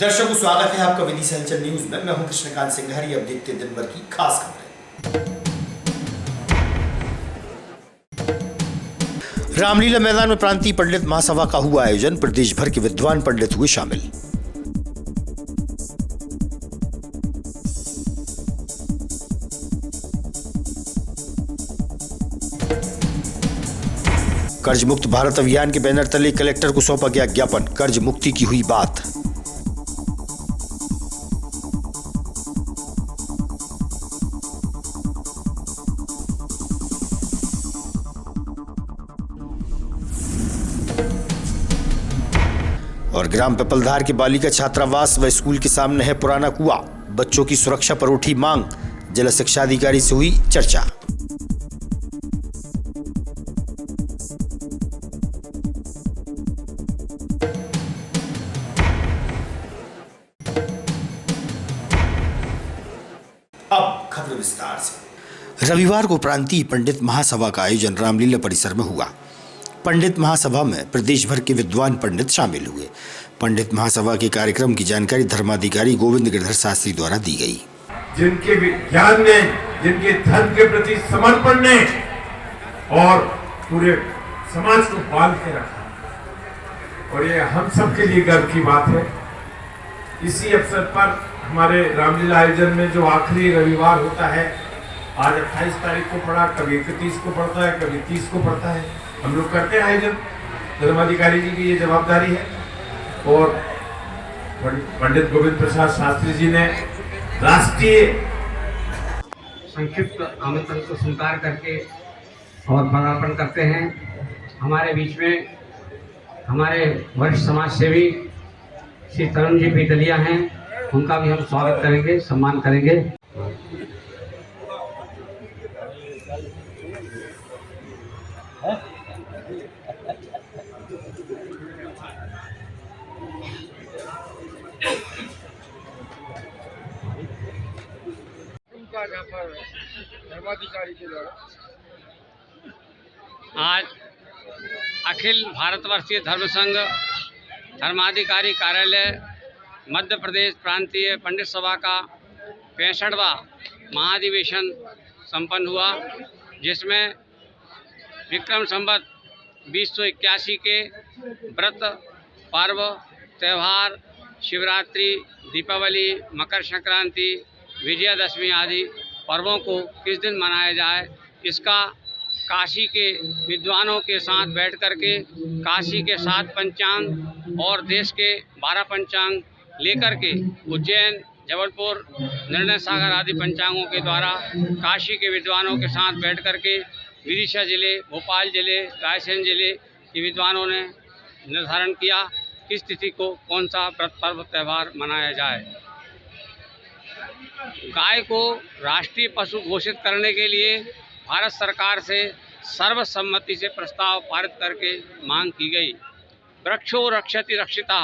दर्शकों, स्वागत है आपका विधि से हलचल न्यूज में। मैं हूं कृष्णकांत सिंह। अब देखते हैं दिन भर की खास खबरें। रामलीला मैदान में प्रांतीय पंडित महासभा का हुआ आयोजन। प्रदेश भर के विद्वान पंडित हुए शामिल। कर्ज मुक्त भारत अभियान के बैनर तले कलेक्टर को सौंपा गया ज्ञापन। कर्ज मुक्ति की हुई बात। और ग्राम पिपलधार के बालिका छात्रावास व स्कूल के सामने है पुराना कुआं। बच्चों की सुरक्षा पर उठी मांग। जिला शिक्षा अधिकारी से हुई चर्चा। अब खबर विस्तार से। रविवार को प्रांतीय पंडित महासभा का आयोजन रामलीला परिसर में हुआ। पंडित महासभा में प्रदेश भर के विद्वान पंडित शामिल हुए। पंडित महासभा के कार्यक्रम की जानकारी धर्माधिकारी गोविंद गिरधर शास्त्री द्वारा दी गई। जिनके विज्ञान ने, जिनके धर्म के प्रति समर्पण ने और पूरे समाज को पाल के रखा, और ये हम सब के लिए गर्व की बात है। इसी अवसर पर हमारे रामलीला आयोजन में जो आखिरी रविवार होता है, आज 28 तारीख को पड़ा, कभी 31 को पड़ता है, कभी 30 को पड़ता है, हम लोग करते हैं आयोजन। धर्माधिकारी जी की ये जवाबदारी है और पंडित गोविंद प्रसाद शास्त्री जी ने राष्ट्रीय संक्षिप्त आमंत्रण को स्वीकार करके और पदार्पण करते हैं। हमारे बीच में हमारे वरिष्ठ समाज सेवी श्री तरुण जी पीतलिया हैं, उनका भी हम स्वागत करेंगे, सम्मान करेंगे। धर्माधिकारी के द्वारा आज अखिल भारतवर्षीय धर्म संघ धर्माधिकारी कार्यालय मध्य प्रदेश प्रांतीय पंडित सभा का 65वां महाधिवेशन संपन्न हुआ, जिसमें विक्रम संवत 2081 के व्रत, पर्व, त्यौहार, शिवरात्रि, दीपावली, मकर संक्रांति, विजयादशमी आदि पर्वों को किस दिन मनाया जाए, इसका काशी के विद्वानों के साथ बैठ कर के काशी के 7 पंचांग और देश के 12 पंचांग लेकर के उज्जैन, जबलपुर, निर्णय सागर आदि पंचांगों के द्वारा काशी के विद्वानों के साथ बैठ कर के विदिशा जिले, भोपाल जिले, रायसेन जिले के विद्वानों ने निर्धारण किया किस तिथि को कौन सा व्रत, पर्व, त्यौहार मनाया जाए। गाय को राष्ट्रीय पशु घोषित करने के लिए भारत सरकार से सर्वसम्मति से प्रस्ताव पारित करके मांग की गई। वृक्षो रक्षति रक्षिता,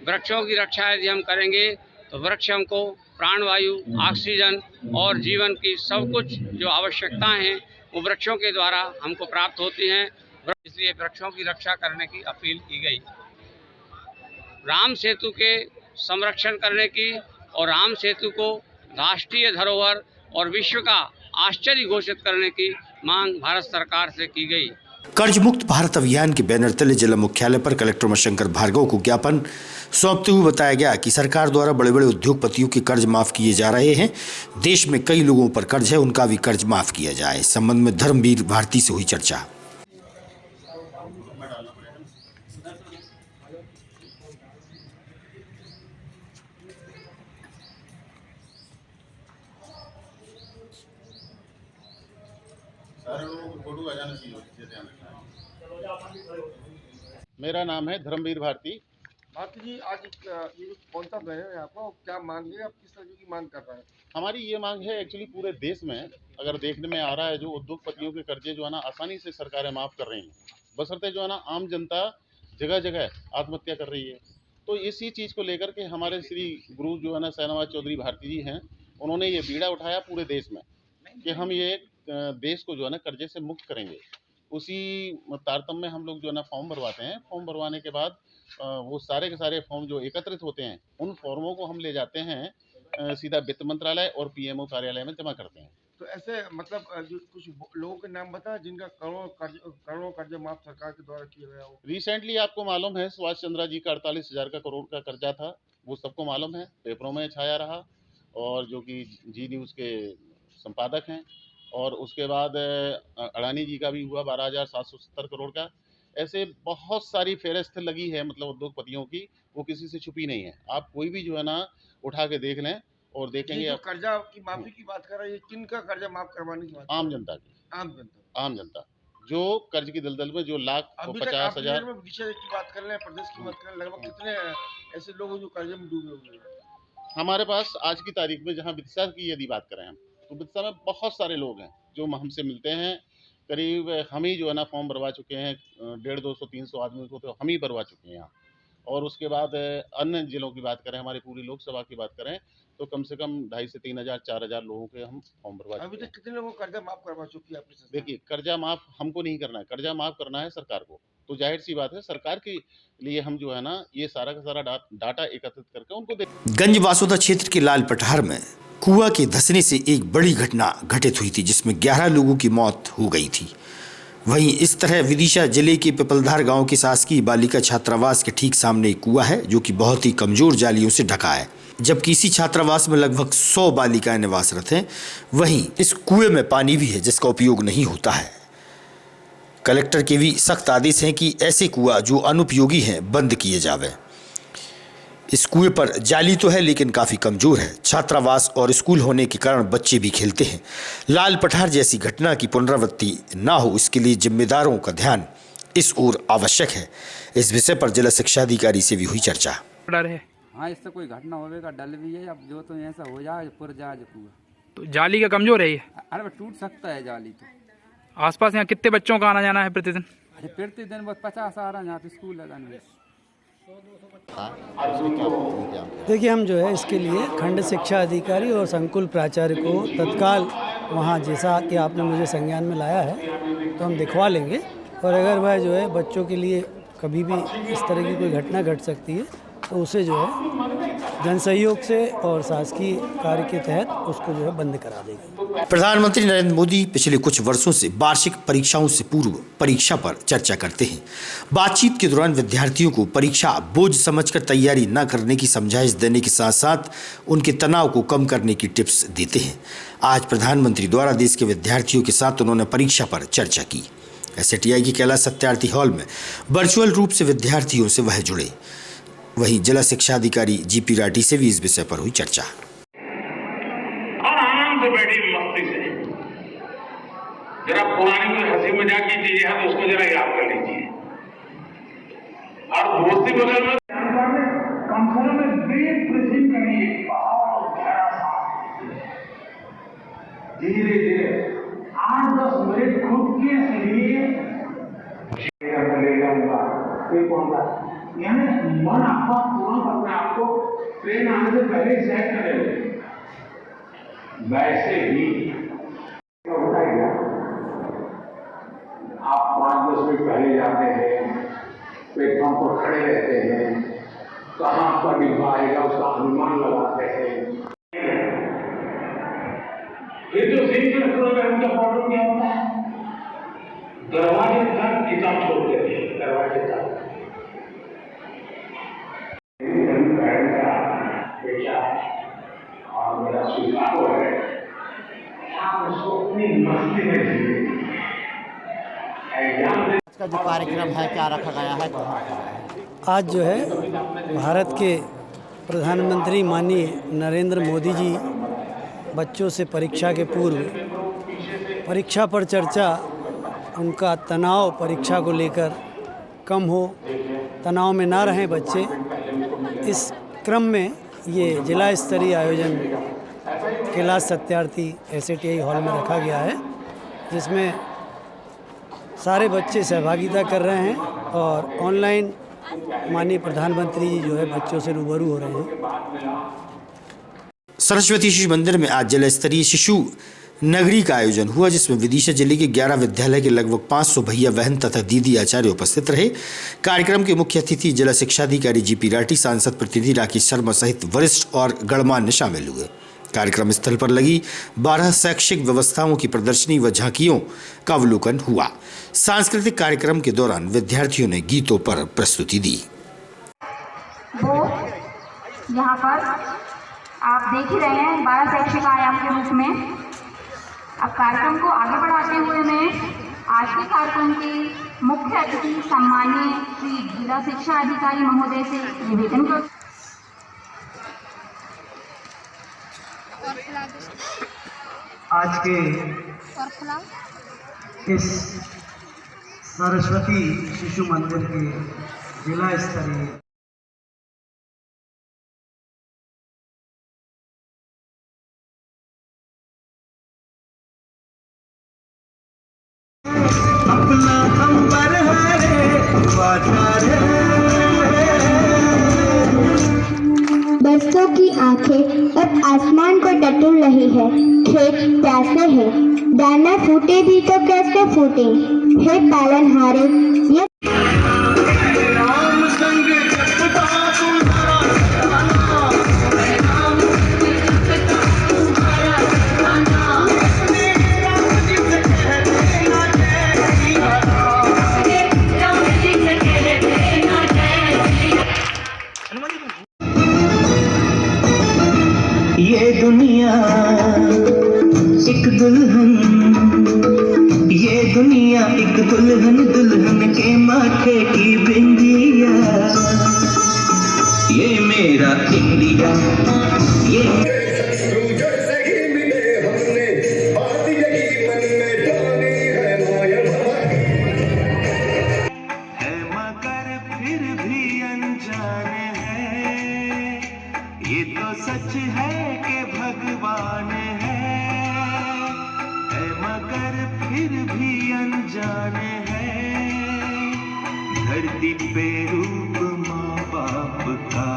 वृक्षों की रक्षा यदि हम करेंगे तो वृक्ष हमको प्राणवायु, ऑक्सीजन और जीवन की सब कुछ जो आवश्यकताएं हैं वो वृक्षों के द्वारा हमको प्राप्त होती हैं। इसलिए वृक्षों की रक्षा करने की अपील की गई। राम सेतु के संरक्षण करने की और राम सेतु को राष्ट्रीय धरोहर और विश्व का आश्चर्य घोषित करने की मांग भारत सरकार से की गई। कर्ज मुक्त भारत अभियान के बैनर तले जिला मुख्यालय पर कलेक्टर उमाशंकर भार्गव को ज्ञापन सौंपते हुए बताया गया कि सरकार द्वारा बड़े बड़े उद्योगपतियों के कर्ज माफ किए जा रहे हैं। देश में कई लोगों पर कर्ज है, उनका भी कर्ज माफ किया जाए। इस संबंध में धर्मवीर भारती से हुई चर्चा। मेरा नाम है धर्मवीर भारती। भारती जी, आज ये कौन सा बैनर है आपका, क्या मांग है, आप किस तरह की मांग कर रहे हैं? हमारी ये मांग है, एक्चुअली पूरे देश में अगर देखने में आ रहा है जो उद्योगपतियों के कर्जे जो है ना आसानी से सरकारें माफ़ कर रही हैं, बशर्ते जो है ना आम जनता जगह जगह आत्महत्या कर रही है। तो इसी चीज़ को लेकर के हमारे श्री गुरु जो है ना सैनवाज चौधरी भारती जी हैं, उन्होंने ये बीड़ा उठाया पूरे देश में कि हम ये देश को जो है ना कर्जे से मुक्त करेंगे। उसी तारतम्य में हम लोग जो है ना फॉर्म भरवाते हैं। फॉर्म भरवाने के बाद वो सारे के सारे फॉर्म जो एकत्रित होते हैं, उन फॉर्मों को हम ले जाते हैं सीधा वित्त मंत्रालय और पीएमओ कार्यालय में जमा करते हैं। तो ऐसे मतलब जो कुछ लोगों के नाम बता जिनका करोड़ों कर्ज माफ सरकार के द्वारा किया गया हो। रिसेंटली आपको मालूम है सुभाष चंद्रा जी का 48,000 का करोड़ का कर्जा था, वो सबको मालूम है, पेपरों में छाया रहा, और जो कि जी न्यूज़ के संपादक हैं। और उसके बाद अडानी जी का भी हुआ 12,770 करोड़ का। ऐसे बहुत सारी फेहरिस्त लगी है मतलब उद्योगपतियों की, वो किसी से छुपी नहीं है। आप कोई भी जो है ना उठा के देख लें और देखेंगे। जो कर्जा की माफी की बात कर रहे हैं, किन का कर्जा माफ करवाने की बात? आम जनता की। आम जनता जो कर्ज की दलदल में जो लाख 50,000 विषय की बात कर रहे हैं, प्रदेश की बात कर रहे हैं, लगभग कितने ऐसे लोग जो कर्जे में डूबे हुए हैं? हमारे पास आज की तारीख में जहाँ विदिशा की यदि बात करें हम, तो विदिशा में बहुत सारे लोग हैं जो हमसे मिलते हैं। करीब हम ही जो है ना फॉर्म भरवा चुके हैं, 150, 200, 300 आदमी को तो हम ही भरवा चुके हैं यहाँ। और उसके बाद अन्य जिलों की बात करें, हमारी पूरी लोकसभा की बात करें, तो कम से कम 2,500 से 3,000 4,000 लोगों के हम फॉर्म भरवा चुके हैं। अभी तक कितने लोगों को कर्जा माफ करवा चुकी है आपकी संस्था? देखिए, कर्जा माफ हमको नहीं करना है, कर्जा माफ करना है सरकार को। तो जाहिर सी बात है सरकार के लिए हम जो है ना ये सारा का सारा डाटा एकत्रित करके उनको दे। गंज वासोदा क्षेत्र के लाल पठार में कुआं के धंसने से एक बड़ी घटना घटित हुई थी, जिसमें 11 लोगों की मौत हो गई थी। वहीं इस तरह विदिशा जिले के पिपलधार गांव के शासकीय बालिका छात्रावास के ठीक सामने एक कुआं है, जो कि बहुत ही कमजोर जालियों से ढका है। जबकि इसी छात्रावास में लगभग 100 बालिकाएं निवासरत हैं। वहीं इस कुएं में पानी भी है जिसका उपयोग नहीं होता है। कलेक्टर के भी सख्त आदेश हैं कि ऐसे कुआं जो अनुपयोगी हैं बंद किए जावे। इस कुएं पर जाली तो है लेकिन काफ़ी कमज़ोर है। छात्रावास और स्कूल होने के कारण बच्चे भी खेलते हैं। लाल पठार जैसी घटना की पुनरावृत्ति ना हो, इसके लिए जिम्मेदारों का ध्यान इस ओर आवश्यक है। इस विषय पर जिला शिक्षा अधिकारी से भी हुई चर्चा। डर है हाँ, इससे कोई घटना होवे का डर भी है। अब जो तो ऐसा हो जाए पुर जाए पूरा। तो जाली का कमजोर है ये? अरे टूट सकता है जाली तो। आसपास यहाँ कितने बच्चों का आना जाना है प्रतिदिन? अरे प्रतिदिन बस 50 आ रहा है यहाँ पे स्कूल लगाने। देखिए, हम जो है इसके लिए खंड शिक्षा अधिकारी और संकुल प्राचार्य को तत्काल वहाँ, जैसा कि आपने मुझे संज्ञान में लाया है, तो हम दिखवा लेंगे। और अगर वह जो है बच्चों के लिए कभी भी इस तरह की कोई घटना घट सकती है तो उसे जो है जन सहयोग से और शासकीय कार्य के तहत उसको जो है बंद करा देंगे। प्रधानमंत्री नरेंद्र मोदी पिछले कुछ वर्षों से वार्षिक परीक्षाओं से पूर्व परीक्षा पर चर्चा करते हैं। बातचीत के दौरान विद्यार्थियों को परीक्षा बोझ समझकर तैयारी न करने की समझाइश देने के साथ साथ उनके तनाव को कम करने की टिप्स देते हैं। आज प्रधानमंत्री द्वारा देश के विद्यार्थियों के साथ उन्होंने परीक्षा पर चर्चा की। SATI के कैलाश सत्यार्थी हॉल में वर्चुअल रूप से विद्यार्थियों से वह जुड़े। वहीं जिला शिक्षा अधिकारी GP राठी से भी इस विषय पर हुई चर्चा। और आनंद से बैठी मस्ती से जरा पुरानी कोई हंसी मजाक की चीजें हैं तो उसको जरा याद कर लीजिए। और दोस्ती बगल में कम से कम ब्रीथ ब्रीथिंग करिए, बहुत गहरा सांस धीरे धीरे 8-10 मिनट खुद के लिए यानी मन आपका तुरंत अपने आप को ट्रेन आने से पहले सेट करें। वैसे ही होता है, आप 5-10 मिनट पहले जाते हैं, प्लेटफॉर्म पर खड़े रहते हैं, कहाँ आपका डिब्बा आएगा उसका अनुमान लगाते हैं। फिर जो सीट में उनका प्रॉब्लम क्या होता है, दरवाजे तक किताब छोड़ते हैं, दरवाजे तक। और मेरा स्वीकार है आप उसको अपनी मस्ती में जिए। इसका जो कार्यक्रम है क्या रखा गया है, कहाँ रखा गया है? आज जो है भारत के प्रधानमंत्री माननीय नरेंद्र मोदी जी बच्चों से परीक्षा के पूर्व परीक्षा पर चर्चा, उनका तनाव परीक्षा को लेकर कम हो, तनाव में ना रहें बच्चे, इस क्रम में ये जिला स्तरीय आयोजन कैलाश सत्यार्थी SATI हॉल में रखा गया है, जिसमें सारे बच्चे सहभागिता कर रहे हैं और ऑनलाइन माननीय प्रधानमंत्री जी जो है बच्चों से रूबरू हो रहे हैं। सरस्वती शिशु मंदिर में आज जिला स्तरीय शिशु नगरी का आयोजन हुआ, जिसमें विदिशा जिले के 11 विद्यालय के लगभग 500 भैया बहन तथा दीदी आचार्य उपस्थित रहे। कार्यक्रम के मुख्य अतिथि जिला शिक्षा अधिकारी जीपी राठी, सांसद प्रतिनिधि राकेश शर्मा सहित वरिष्ठ और गणमान्य शामिल हुए। कार्यक्रम स्थल पर लगी 12 शैक्षिक व्यवस्थाओं की प्रदर्शनी व झांकियों का अवलोकन हुआ। सांस्कृतिक कार्यक्रम के दौरान विद्यार्थियों ने गीतों पर प्रस्तुति दी। वो यहाँ पर आप देख ही रहे हैं 12 शैक्षिक आयाम के रूप में। अब कार्यक्रम को आगे बढ़ाते हुए मैं आज के कार्यक्रम के मुख्य अतिथि सम्माननीय श्री जिला शिक्षा अधिकारी महोदय से निवेदन कर आज के इस सरस्वती शिशु मंदिर के जिला स्तरीय अपना अंबर बरसों की आंखें अब आसमान को टटोल रही है। खेत प्यासे है, दाना फूटे भी तो कैसे फूटे। हे पालनहारे, ये दुनिया एक दुल्हन, ये दुनिया एक दुल्हन, दुल्हन के माथे की बिंदिया, ये मेरा इंडिया, ये ये तो सच है कि भगवान है मगर फिर भी अनजान है। धरती पे रूप माँ बाप का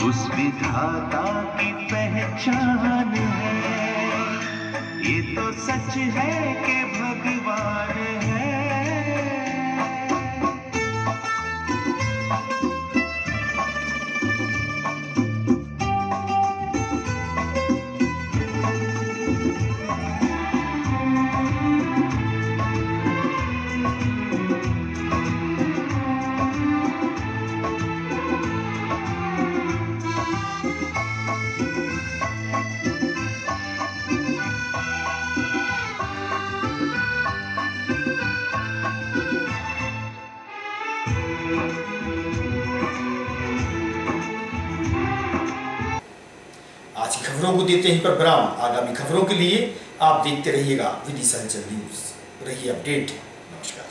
उस विधाता की पहचान है। ये तो सच है कि भगवान है। आज की खबरों को देते ही पर विराम। आगामी खबरों के लिए आप देखते रहिएगा विदिशा हलचल न्यूज। रहिए अपडेट। नमस्कार।